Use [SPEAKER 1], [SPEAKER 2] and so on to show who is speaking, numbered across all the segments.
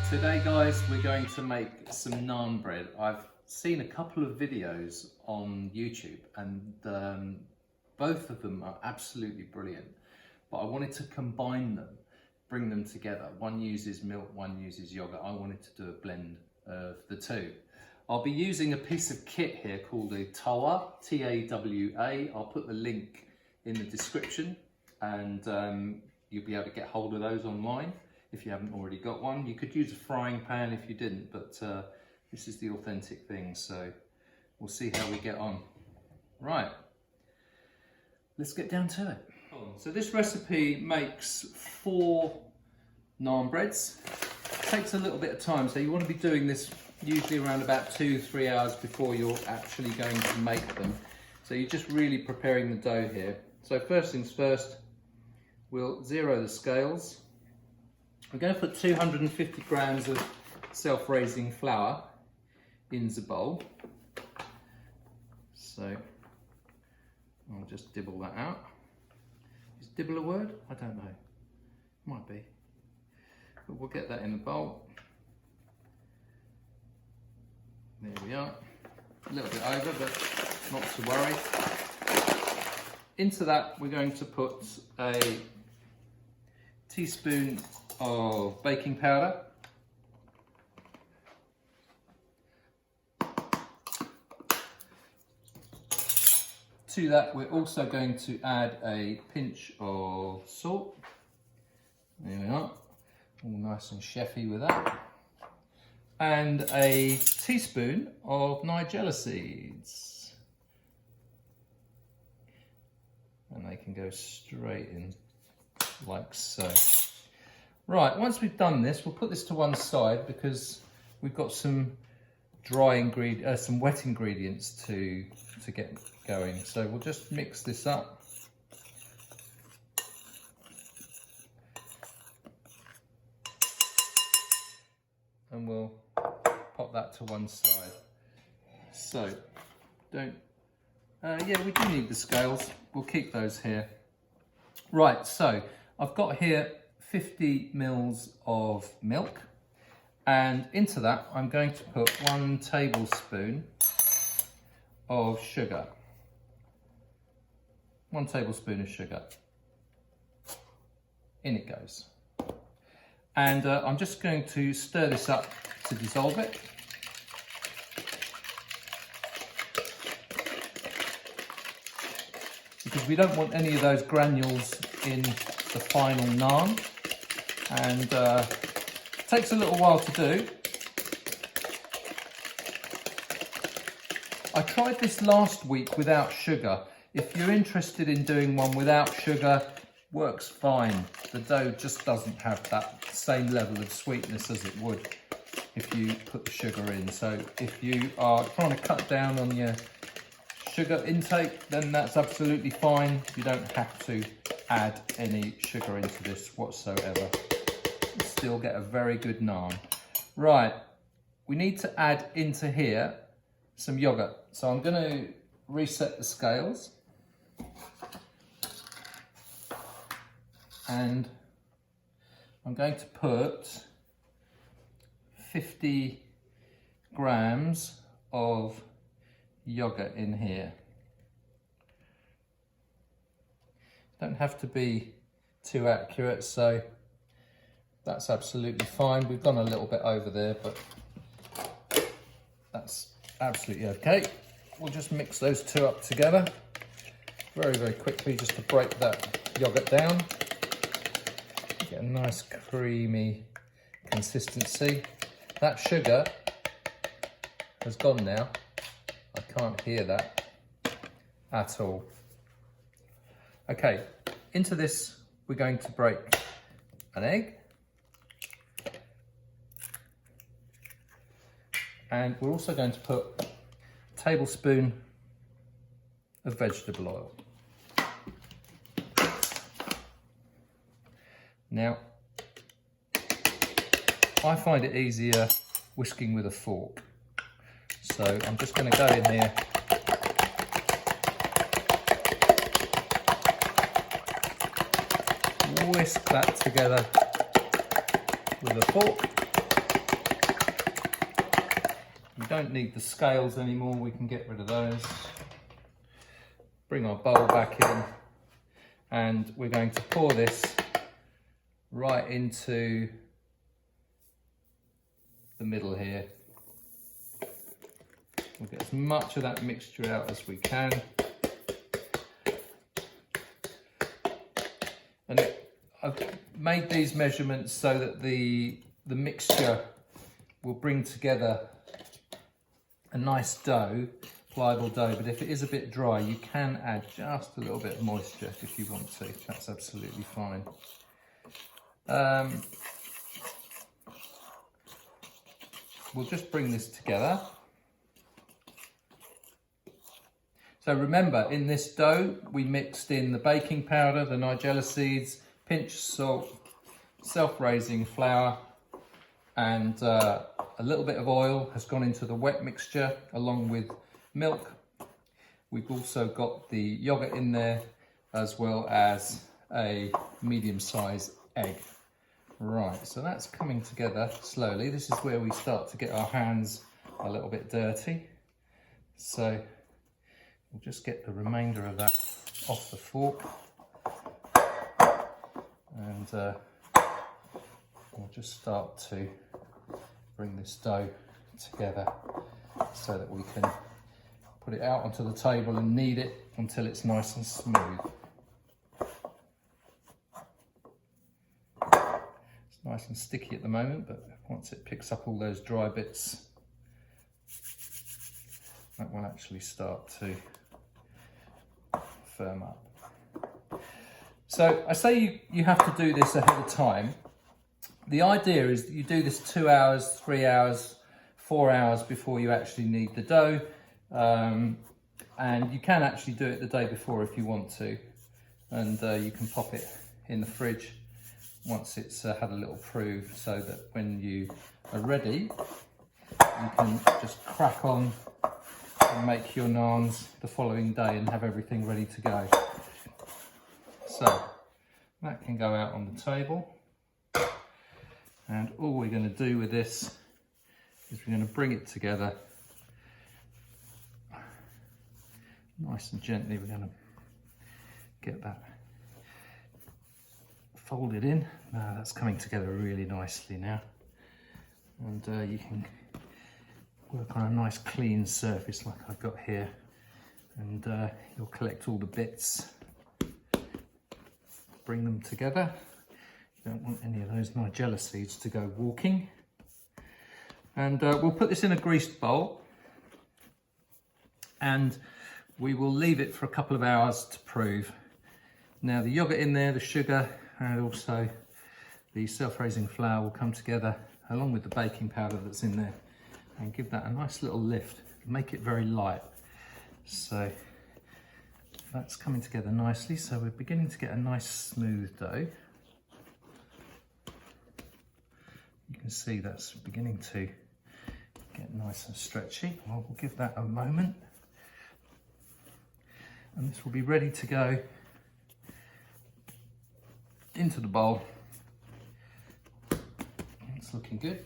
[SPEAKER 1] Today guys, we're going to make some naan bread. I've seen a couple of videos on YouTube and both of them are absolutely brilliant, but I wanted to combine them, bring them together. One uses milk, one uses yogurt. I wanted to do a blend of the two. I'll be using a piece of kit here called a TAWA, T-A-W-A. I'll put the link in the description and you'll be able to get hold of those online if you haven't already got one. You could use a frying pan if you didn't, but this is the authentic thing, so we'll see how we get on. Right, let's get down to it. So this recipe makes 4 naan breads. It takes a little bit of time, so you want to be doing this usually around about 2-3 hours before you're actually going to make them. So you're just really preparing the dough here. So first things first, we'll zero the scales. I'm going to put 250 grams of self-raising flour in the bowl. So I'll just dibble that out. Is dibble a word? I don't know. Might be. But we'll get that in the bowl. There we are. A little bit over, but not to worry. Into that, we're going to put a teaspoon of baking powder, to that we're also going to add a pinch of salt. There we are, all nice and chefy with that, and a teaspoon of nigella seeds, and they can go straight in like so. Right, once we've done this, we'll put this to one side because we've got some some wet ingredients to get going. So we'll just mix this up. And we'll pop that to one side. So, yeah, we do need the scales. We'll keep those here. Right, so I've got here 50 mils of milk, and into that I'm going to put 1 tablespoon of sugar. 1 tablespoon of sugar. In it goes. And I'm just going to stir this up to dissolve it. Because we don't want any of those granules in the final naan. And it takes a little while to do. I tried this last week without sugar. If you're interested in doing one without sugar, works fine. The dough just doesn't have that same level of sweetness as it would if you put the sugar in. So if you are trying to cut down on your sugar intake, then that's absolutely fine. You don't have to add any sugar into this whatsoever. Still get a very good naan. Right, we need to add into here some yogurt. So I'm going to reset the scales. And I'm going to put 50 grams of yogurt in here. Don't have to be too accurate, so that's absolutely fine. We've gone a little bit over there, but that's absolutely okay. We'll just mix those two up together very, very quickly just to break that yogurt down. Get a nice creamy consistency. That sugar has gone now. I can't hear that at all. Okay, into this we're going to break an egg. And we're also going to put a tablespoon of vegetable oil. Now, I find it easier whisking with a fork. So I'm just going to go in here whisk that together with a fork. We don't need the scales anymore, we can get rid of those. Bring our bowl back in, and we're going to pour this right into the middle here. We'll get as much of that mixture out as we can. And I've made these measurements so that the mixture will bring together a nice dough, pliable dough, but if it is a bit dry, you can add just a little bit of moisture if you want to. That's absolutely fine. We'll just bring this together. So remember, in this dough, we mixed in the baking powder, the nigella seeds, pinch of salt, self-raising flour, and a little bit of oil has gone into the wet mixture along with milk. We've also got the yogurt in there, as well as a medium-sized egg. Right, so that's coming together slowly. This is where we start to get our hands a little bit dirty. So we'll just get the remainder of that off the fork. And we'll just start to bring this dough together so that we can put it out onto the table and knead it until it's nice and smooth. It's nice and sticky at the moment, but once it picks up all those dry bits, that will actually start to firm up. So I say you have to do this ahead of time. The idea is that you do this 2 hours, 3 hours, 4 hours before you actually knead the dough. And you can actually do it the day before if you want to. And you can pop it in the fridge once it's had a little prove, so that when you are ready, you can just crack on and make your naans the following day and have everything ready to go. So that can go out on the table. And all we're going to do with this is we're going to bring it together nice and gently. We're going to get that folded in. Now that's coming together really nicely now. And you can work on a nice clean surface like I've got here. And you'll collect all the bits, bring them together. You don't want any of those nigella seeds to go walking. And we'll put this in a greased bowl, and we will leave it for a couple of hours to prove. Now the yogurt in there, the sugar, and also the self-raising flour will come together along with the baking powder that's in there and give that a nice little lift, make it very light. So that's coming together nicely. So we're beginning to get a nice smooth dough. You can see that's beginning to get nice and stretchy. Well, we'll give that a moment. And this will be ready to go into the bowl. It's looking good.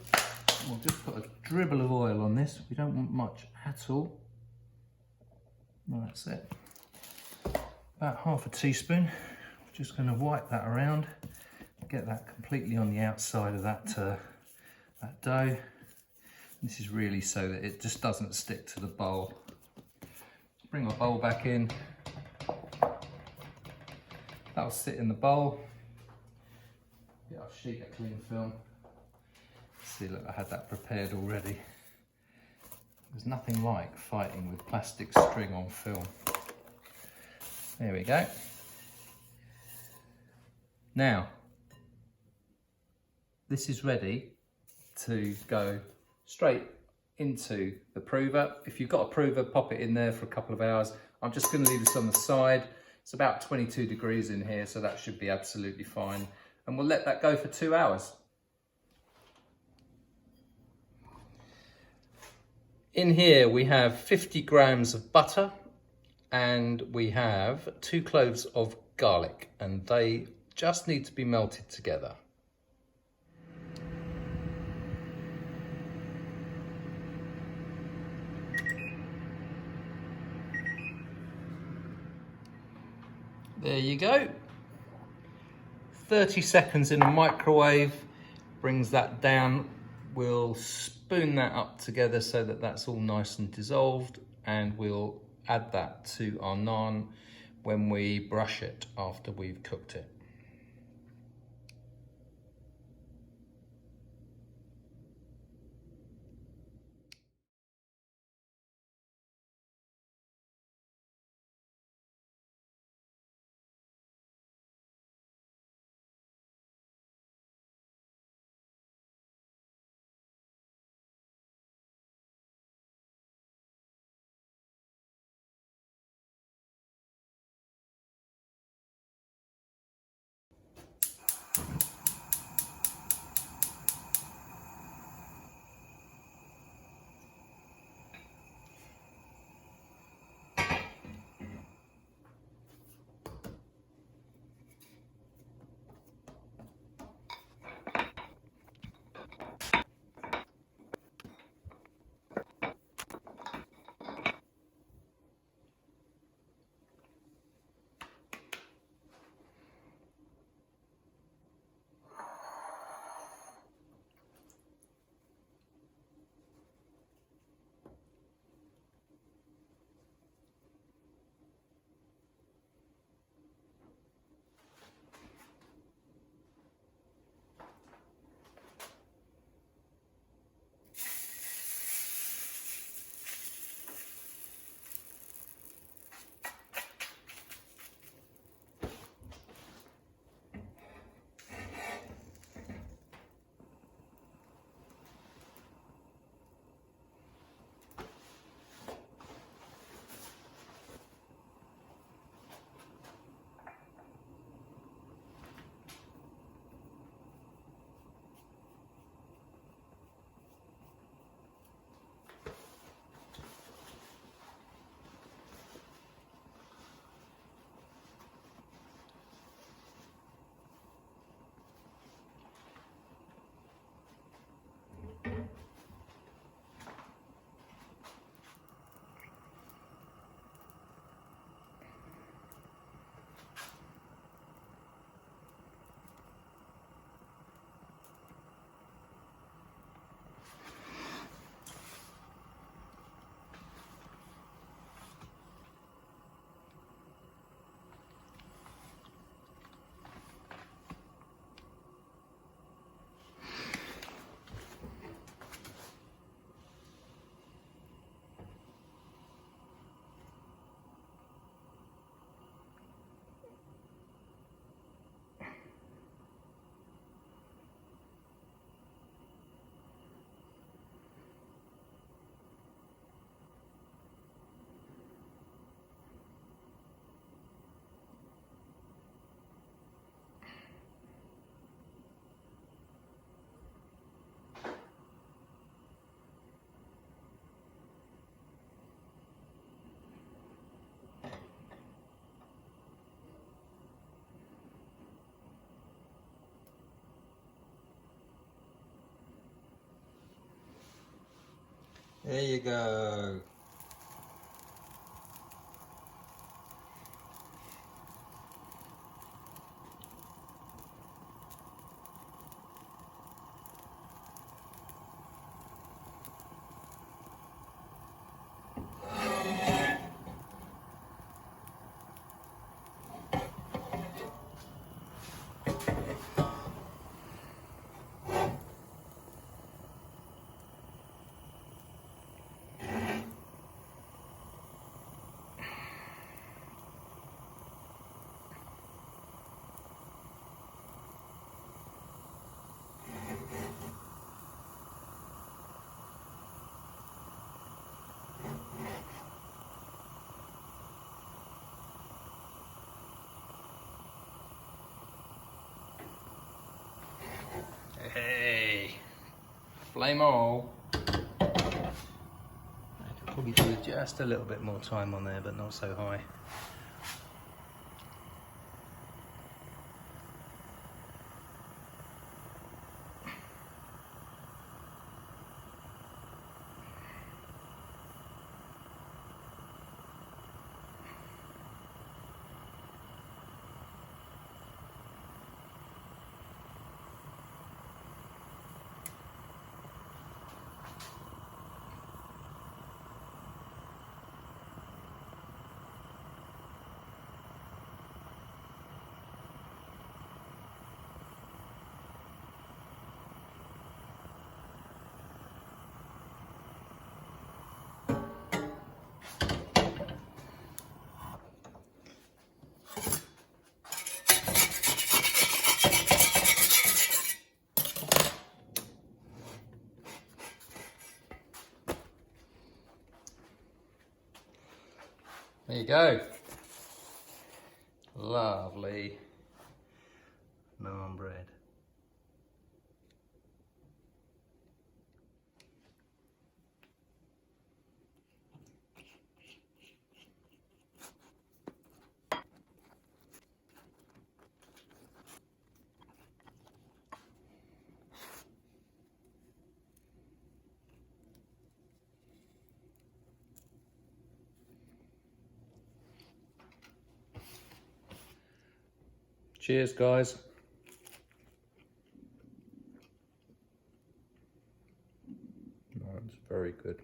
[SPEAKER 1] We'll just put a dribble of oil on this. We don't want much at all. Well, that's it. About half a teaspoon. We're just going to wipe that around, get that completely on the outside of that dough. This is really so that it just doesn't stick to the bowl. Bring our bowl back in. That'll sit in the bowl. Get our sheet of cling film. See, look, I had that prepared already. There's nothing like fighting with plastic string on film. There we go. Now, this is ready to go straight into the prover. If you've got a prover, pop it in there for a couple of hours. I'm just going to leave this on the side. It's about 22 degrees in here, so that should be absolutely fine. And we'll let that go for 2 hours. In here we have 50 grams of butter, and we have 2 cloves of garlic, and they just need to be melted together. There you go. 30 seconds in a microwave brings that down. We'll spoon that up together so that that's all nice and dissolved, and we'll add that to our naan when we brush it after we've cooked it. There you go. Hey, flame all. I could probably do just a little bit more time on there, but not so high. There you go. Lovely naan bread. Cheers, guys. That's very good.